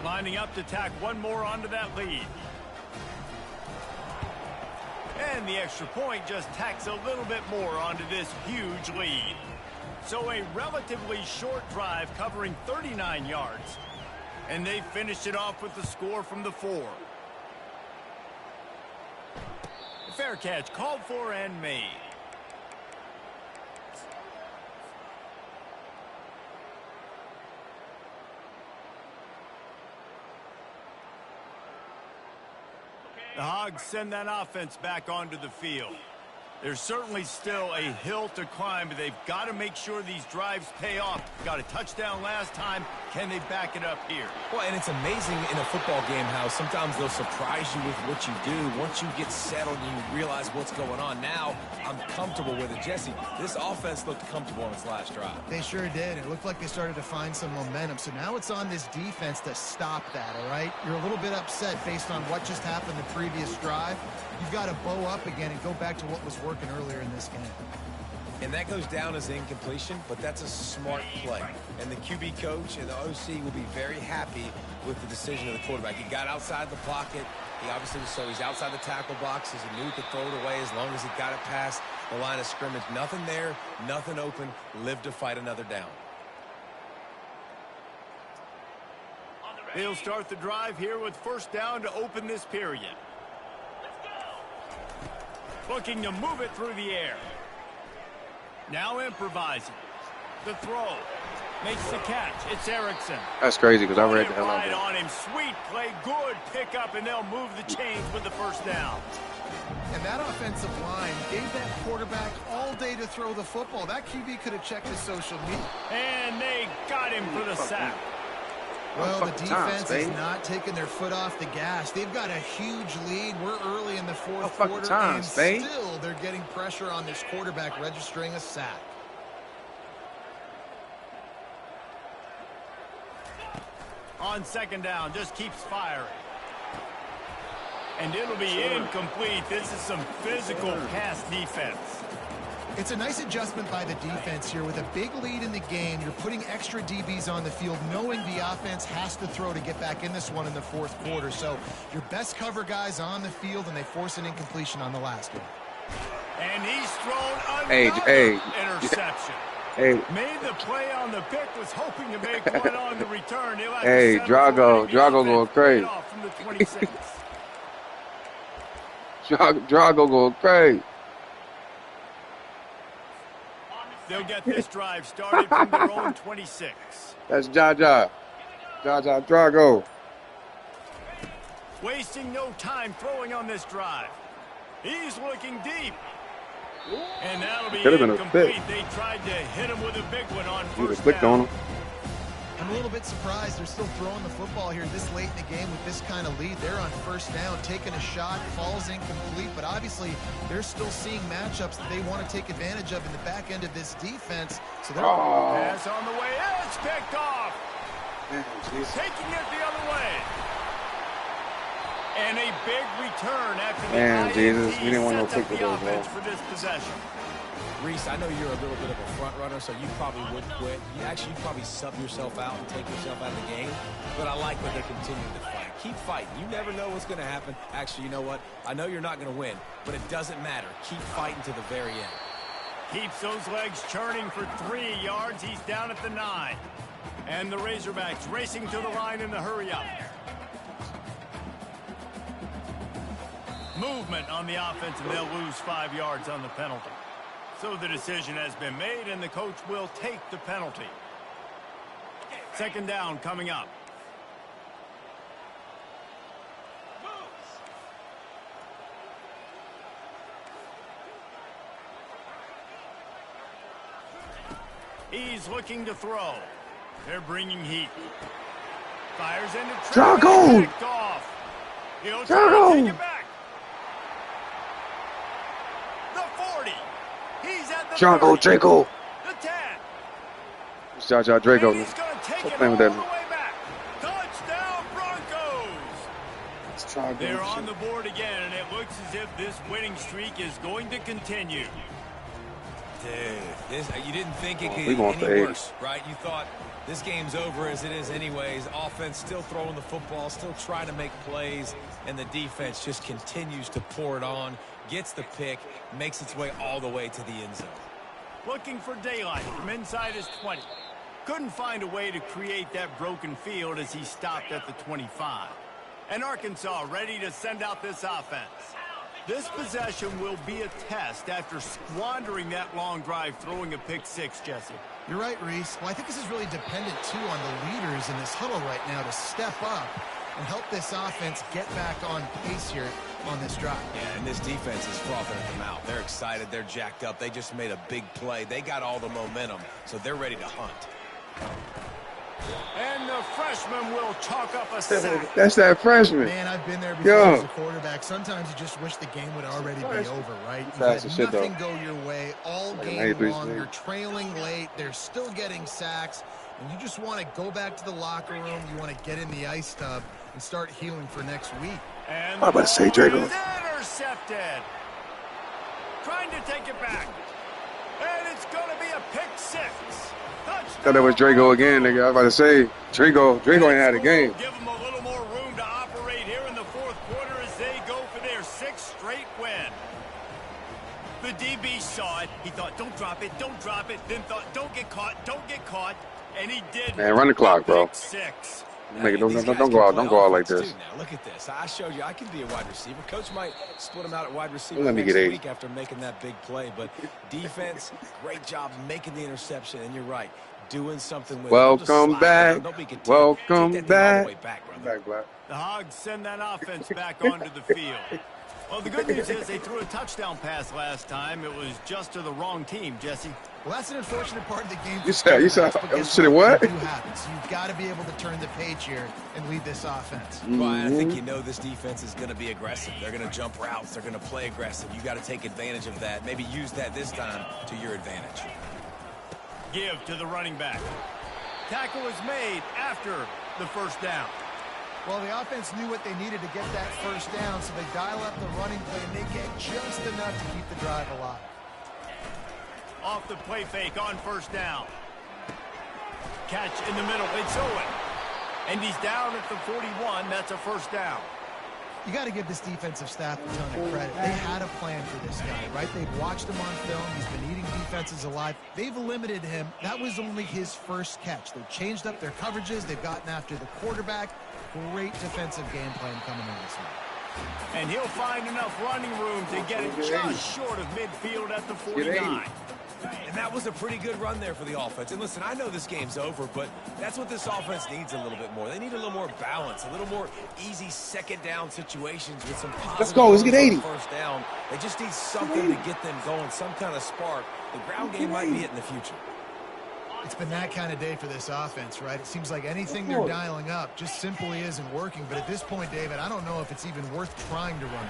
Speaker 1: Lining up to tack one more onto that lead. And the extra point just tacks a little bit more onto this huge lead. So a relatively short drive covering 39 yards. And they finished it off with the score from the 4. Fair catch called for and made. The Hogs send that offense back onto the field. There's certainly still a hill to climb, but they've got to make sure these drives pay off. Got a touchdown last time. Can they back it up here?
Speaker 2: Well, and it's amazing in a football game how sometimes they'll surprise you with what you do. Once you get settled and you realize what's going on, now I'm comfortable with it. Jesse, this offense looked comfortable on its last drive.
Speaker 3: They sure did. It looked like they started to find some momentum. So now it's on this defense to stop that, all right? You're a little bit upset based on what just happened the previous drive. You've got to bow up again and go back to what was working earlier in this game.
Speaker 2: And that goes down as incompletion, but that's a smart play. And the QB coach and the OC will be very happy with the decision of the quarterback. He got outside the pocket. He obviously was so he's outside the tackle boxes. He knew he could throw it away as long as he got it past the line of scrimmage. Nothing there, nothing open. Live to fight another down.
Speaker 1: They'll start the drive here with 1st down to open this period. Looking to move it through the air. Now improvising. The throw. Makes the catch. It's Erickson.
Speaker 4: That's crazy because I read the hell out
Speaker 1: Right
Speaker 4: of it.
Speaker 1: on him. Sweet play. Good pickup, and they'll move the chains with the 1st down.
Speaker 3: And that offensive line gave that quarterback all day to throw the football. That QB could have checked his social media.
Speaker 1: And they got him for the sack.
Speaker 3: Well, the defense is
Speaker 4: baby.
Speaker 3: not taking their foot off the gas. They've got a huge lead. We're early in the 4th
Speaker 4: fucking
Speaker 3: quarter,
Speaker 4: times,
Speaker 3: and
Speaker 4: babe.
Speaker 3: still they're getting pressure on this quarterback, registering a sack.
Speaker 1: On 2nd down, just keeps firing. And it'll be incomplete. This is some physical pass defense.
Speaker 3: It's a nice adjustment by the defense here. With a big lead in the game, you're putting extra DBs on the field, knowing the offense has to throw to get back in this one in the fourth quarter. So your best cover guys on the field, and they force an incompletion on the last one.
Speaker 1: And he's thrown another interception.
Speaker 4: Hey.
Speaker 1: Made the play on the pick, was hoping to make one on the return.
Speaker 4: Hey, Drago going crazy.
Speaker 1: From the 26.
Speaker 4: Drago going crazy.
Speaker 1: They'll get this drive started from their own 26.
Speaker 4: That's Jaja Drago.
Speaker 1: Wasting no time throwing on this drive. He's looking deep. And that'll be incomplete. They tried to hit him with a big one on first down.
Speaker 3: I'm a little bit surprised they're still throwing the football here this late in the game with this kind of lead. They're on first down, taking a shot, falls incomplete, but obviously they're still seeing matchups that they want to take advantage of in the back end of this defense. So they're
Speaker 1: pass on the way. It's picked off. Taking it the other way. And a big return after the
Speaker 4: Jesus, we didn't want to pick
Speaker 1: the offense for this possession.
Speaker 2: Reese, I know you're a little bit of a front runner, so you probably would quit. You'd probably sub yourself out and take yourself out of the game. But I like that they're continuing to fight. Keep fighting. You never know what's going to happen. Actually, you know what? I know you're not going to win, but it doesn't matter. Keep fighting to the very end.
Speaker 1: Keeps those legs churning for 3 yards. He's down at the 9. And the Razorbacks racing to the line in the hurry up. Movement on the offense, and they'll lose 5 yards on the penalty. So the decision has been made, and the coach will take the penalty. Second down coming up. He's looking to throw. They're bringing heat. Fires into traffic.
Speaker 4: Drago!
Speaker 1: He'll try to take it back. The 40. He's at the
Speaker 4: Drago.
Speaker 1: The 10.
Speaker 4: It's Jaja Drago.
Speaker 1: And he's going to take it
Speaker 4: all
Speaker 1: all the way back. Touchdown Broncos. They're on the board again, and it looks as if this winning streak is going to continue.
Speaker 2: Dude, you didn't think it could get any worse, right? You thought this game's over as it is anyways. Offense still throwing the football, still trying to make plays, and the defense just continues to pour it on, gets the pick, makes its way all the way to the end zone.
Speaker 1: Looking for daylight from inside his 20. Couldn't find a way to create that broken field as he stopped at the 25. And Arkansas ready to send out this offense. This possession will be a test after squandering that long drive, throwing a pick six, Jesse.
Speaker 3: You're right, Reese. Well, I think this is really dependent, too, on the leaders in this huddle right now to step up and help this offense get back on pace here on this drive.
Speaker 2: Yeah, and this defense is frothing at the mouth. They're excited. They're jacked up. They just made a big play. They got all the momentum, so they're ready to hunt.
Speaker 1: And the freshman will chalk up a sack.
Speaker 4: That's that freshman.
Speaker 3: Man, I've been there before as a quarterback. Sometimes you just wish the game would already be over, right? You had nothing go your way all game long. You're trailing late. They're still getting sacks. And you just want to go back to the locker room. You want to get in the ice tub and start healing for next week.
Speaker 1: And
Speaker 4: I'm about to say, Drago.
Speaker 1: Intercepted. Trying to take it back. And it's going to be a pick six.
Speaker 4: Thought that was Drago again, nigga. I was about to say, Drago ain't had a game.
Speaker 1: Give them a little more room to operate here in the fourth quarter as they go for their sixth straight win. The DB saw it. He thought, don't drop it, then thought, don't get caught, and he did.
Speaker 4: Man, run the clock, bro.
Speaker 1: Six.
Speaker 4: Nigga, don't go out like this.
Speaker 2: Now, look at this. I showed you I can be a wide receiver. Coach might split him out at wide receiver
Speaker 4: Let me
Speaker 2: next
Speaker 4: get 80.
Speaker 2: week after making that big play. But defense, great job making the interception. And you're right, doing something with
Speaker 4: Welcome back. Welcome back.
Speaker 1: The Hogs send that offense back onto the field. Well, the good news is they threw a touchdown pass last time. It was just to the wrong team, Jesse.
Speaker 3: Well, that's an unfortunate part of the game.
Speaker 4: You said what?
Speaker 3: So you've got to be able to turn the page here and lead this offense.
Speaker 2: Well, I think you know this defense is going to be aggressive. They're going to jump routes. They're going to play aggressive. You got to take advantage of that. Maybe use that this time to your advantage.
Speaker 1: Give to the running back. Tackle is made after the first down.
Speaker 3: Well, the offense knew what they needed to get that first down, so they dial up the running play, and they get just enough to keep the drive alive.
Speaker 1: off the play fake on first down. Catch in the middle. It's Owen. And he's down at the 41. That's a first down.
Speaker 3: You got to give this defensive staff a ton of credit. They had a plan for this guy, right? They've watched him on film. He's been eating defenses alive. They've limited him. That was only his first catch. They've changed up their coverages. They've gotten after the quarterback. Great defensive game plan coming in this one.
Speaker 1: And he'll find enough running room to get it just short of midfield at the 49.
Speaker 2: And that was a pretty good run there for the offense. And listen, I know this game's over, but that's what this offense needs a little bit more. They need a little more balance, a little more easy second down situations with some positive.
Speaker 4: Let's go. Let's get 80.
Speaker 2: First down. They just need something to get them going, some kind of spark. The ground game might be it in the future.
Speaker 3: It's been that kind of day for this offense, right? It seems like anything they're dialing up just simply isn't working. But at this point, David, I don't know if it's even worth trying to run.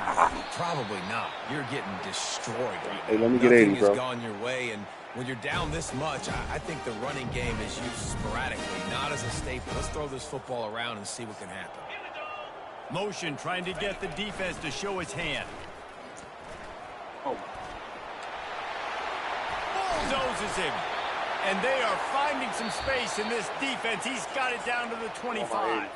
Speaker 2: Probably not. You're getting destroyed right now.
Speaker 4: Hey, let me get 80, bro.
Speaker 2: Nothing has gone your way, and when you're down this much, I think the running game is used sporadically, not as a staple. Let's throw this football around and see what can happen.
Speaker 1: Motion trying to get the defense to show its hand. Bulldozes him. And they are finding some space in this defense. He's got it down to the 25.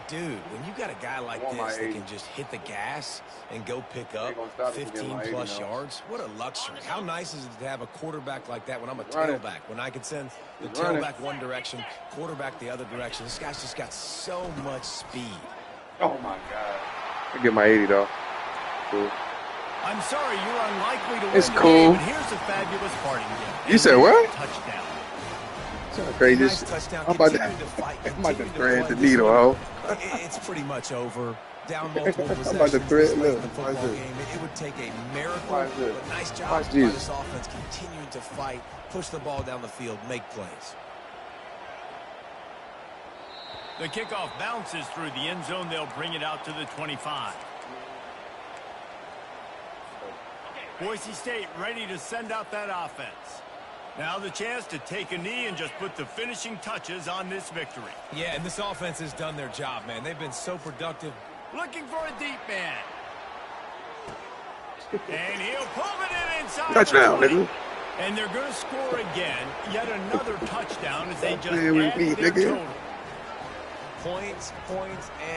Speaker 2: Dude, when you got a guy like this that can just hit the gas and go pick up 15-plus yards, what a luxury. How nice is it to have a quarterback like that when I'm a tailback, when I can send the tailback one direction, quarterback the other direction. This guy's just got so much speed.
Speaker 4: Oh, my God. I get my 80, though. Cool.
Speaker 1: I'm sorry, you're unlikely to win
Speaker 4: it's
Speaker 1: the
Speaker 4: cool.
Speaker 1: game, but here's a fabulous parting gift.
Speaker 4: You said what?
Speaker 1: Touchdown.
Speaker 2: Crazy. Nice touchdown.
Speaker 4: I'm about to thread the needle, ho.
Speaker 2: It's pretty much over. Down multiple possessions.
Speaker 4: I'm about to thread. Look,
Speaker 2: the football game. It would take a miracle, but nice job by this offense continuing to fight, push the ball down the field, make plays.
Speaker 1: The kickoff bounces through the end zone. They'll bring it out to the 25. Boise State ready to send out that offense. Now the chance to take a knee and just put the finishing touches on this victory.
Speaker 2: Yeah, and this offense has done their job, man. They've been so productive.
Speaker 1: Looking for a deep man. And he'll pull it in inside.
Speaker 4: Touchdown, nigga.
Speaker 1: And they're going to score again. Yet another touchdown as they just
Speaker 4: add
Speaker 1: to their total.
Speaker 2: Points,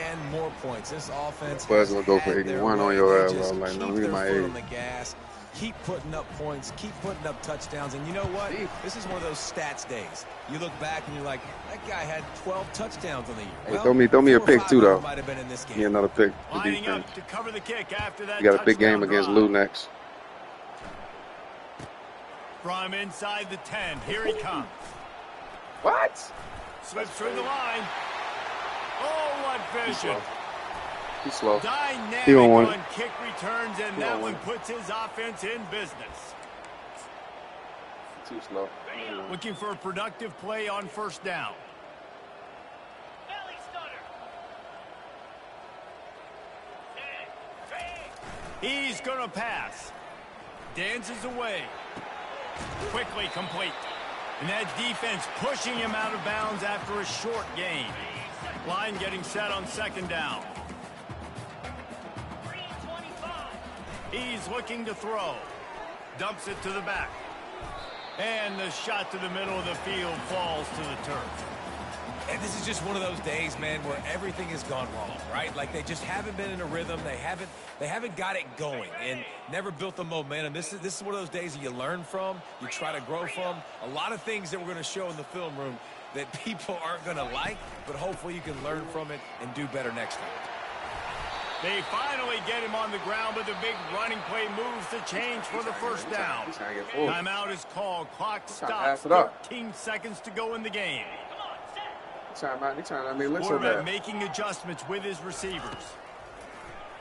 Speaker 2: and more points. This offense
Speaker 4: Buzz gonna go for 81 on your ass, bro. Like, no,
Speaker 2: keep
Speaker 4: look at
Speaker 2: their
Speaker 4: my
Speaker 2: foot
Speaker 4: 80.
Speaker 2: on the gas. Keep putting up points. Keep putting up touchdowns. And you know what? This is one of those stats days. You look back and you're like, that guy had 12 touchdowns on the year.
Speaker 4: Hey,
Speaker 2: well,
Speaker 4: throw me a pick, too, though.
Speaker 2: Might have been in this game.
Speaker 4: Yeah, another pick.
Speaker 1: Lining up to cover the kick after that.
Speaker 4: You got a big game against Lou next.
Speaker 1: From inside the 10, here he comes.
Speaker 4: What?
Speaker 1: Slips through the line. Oh, what vision.
Speaker 4: Too slow.
Speaker 1: Dynamic on kick returns, and that one puts his offense in business.
Speaker 4: Too slow.
Speaker 1: Looking for a productive play on first down. He's going to pass. Dances away. Quickly complete. And that defense pushing him out of bounds after a short gain. Line getting set on second down. He's looking to throw. Dumps it to the back. And the shot to the middle of the field falls to the turf.
Speaker 2: And this is just one of those days, man, where everything has gone wrong, right? Like they just haven't been in a rhythm. They haven't got it going and never built the momentum. This is one of those days that you learn from, you try to grow from. A lot of things that we're going to show in the film room that people aren't going to like, but hopefully you can learn from it and do better next time.
Speaker 1: They finally get him on the ground, but the big running play moves the change for the first down. Timeout is called. Clock stops. 13 seconds to go in the game. Quarterback making adjustments with his receivers.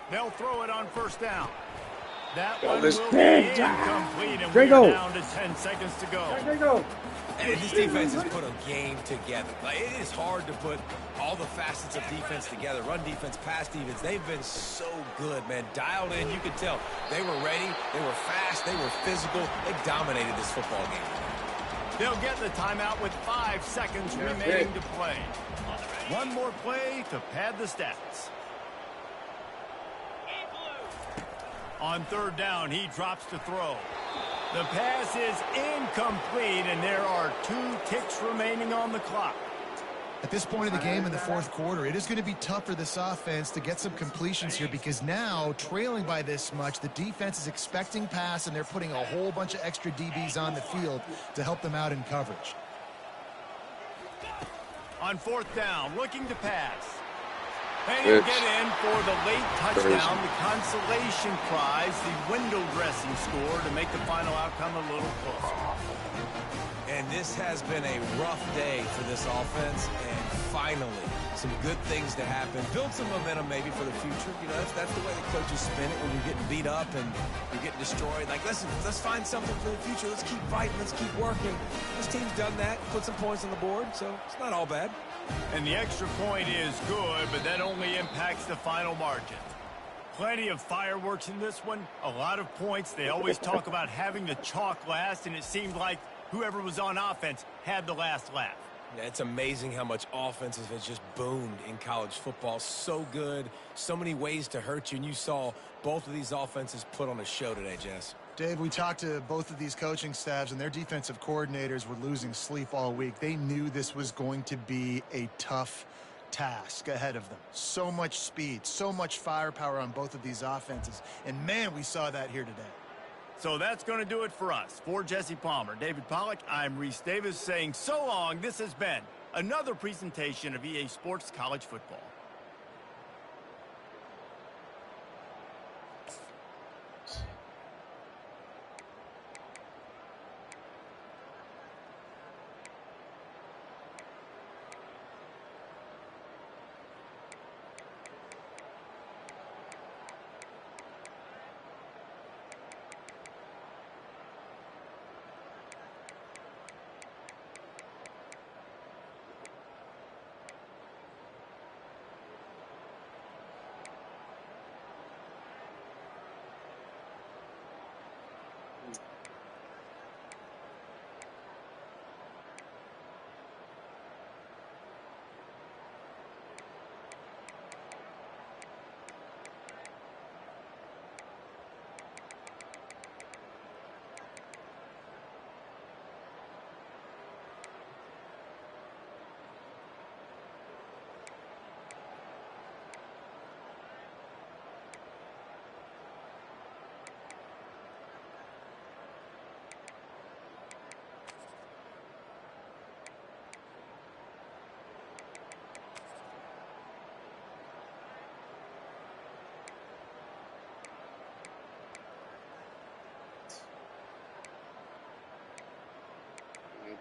Speaker 1: They'll throw it on first down. That one will be incomplete, and we're down to 10 seconds to go.
Speaker 2: And this defense has put a game together. Like, it is hard to put all the facets of defense together. Run defense, pass defense. They've been so good, man. Dialed in. You could tell they were ready. They were fast. They were physical. They dominated this football game.
Speaker 1: They'll get the timeout with 5 seconds remaining to play. One more play to pad the stats. On third down, he drops to throw. The pass is incomplete, and there are 2 ticks remaining on the clock.
Speaker 3: At this point of the game in the fourth quarter, it is going to be tough for this offense to get some completions here because now, trailing by this much, the defense is expecting pass, and they're putting a whole bunch of extra DBs on the field to help them out in coverage.
Speaker 1: On fourth down, looking to pass. And he'll get in for the late touchdown, the consolation prize, the window dressing score to make the final outcome a little closer.
Speaker 2: And this has been a rough day for this offense, and finally, some good things to happen. Build some momentum maybe for the future. You know, that's the way the coaches spin it when you're getting beat up and you're getting destroyed. Like, listen, let's find something for the future. Let's keep fighting. Let's keep working. This team's done that, put some points on the board, so it's not all bad.
Speaker 1: And the extra point is good, but that only impacts the final margin. Plenty of fireworks in this one, a lot of points. They always talk about having the chalk last, and it seemed like whoever was on offense had the last laugh.
Speaker 2: Yeah, it's amazing how much offenses has just boomed in college football. So good, so many ways to hurt you, and you saw both of these offenses put on a show today, Jess.
Speaker 3: Dave, we talked to both of these coaching staffs, and their defensive coordinators were losing sleep all week. They knew this was going to be a tough task ahead of them. So much speed, so much firepower on both of these offenses. And, man, we saw that here today.
Speaker 1: So that's going to do it for us. For Jesse Palmer, David Pollack, I'm Reese Davis saying so long. This has been another presentation of EA Sports College Football.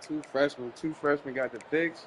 Speaker 4: Two freshmen got the picks.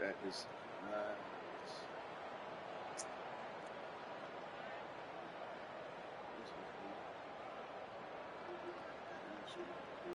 Speaker 4: That is not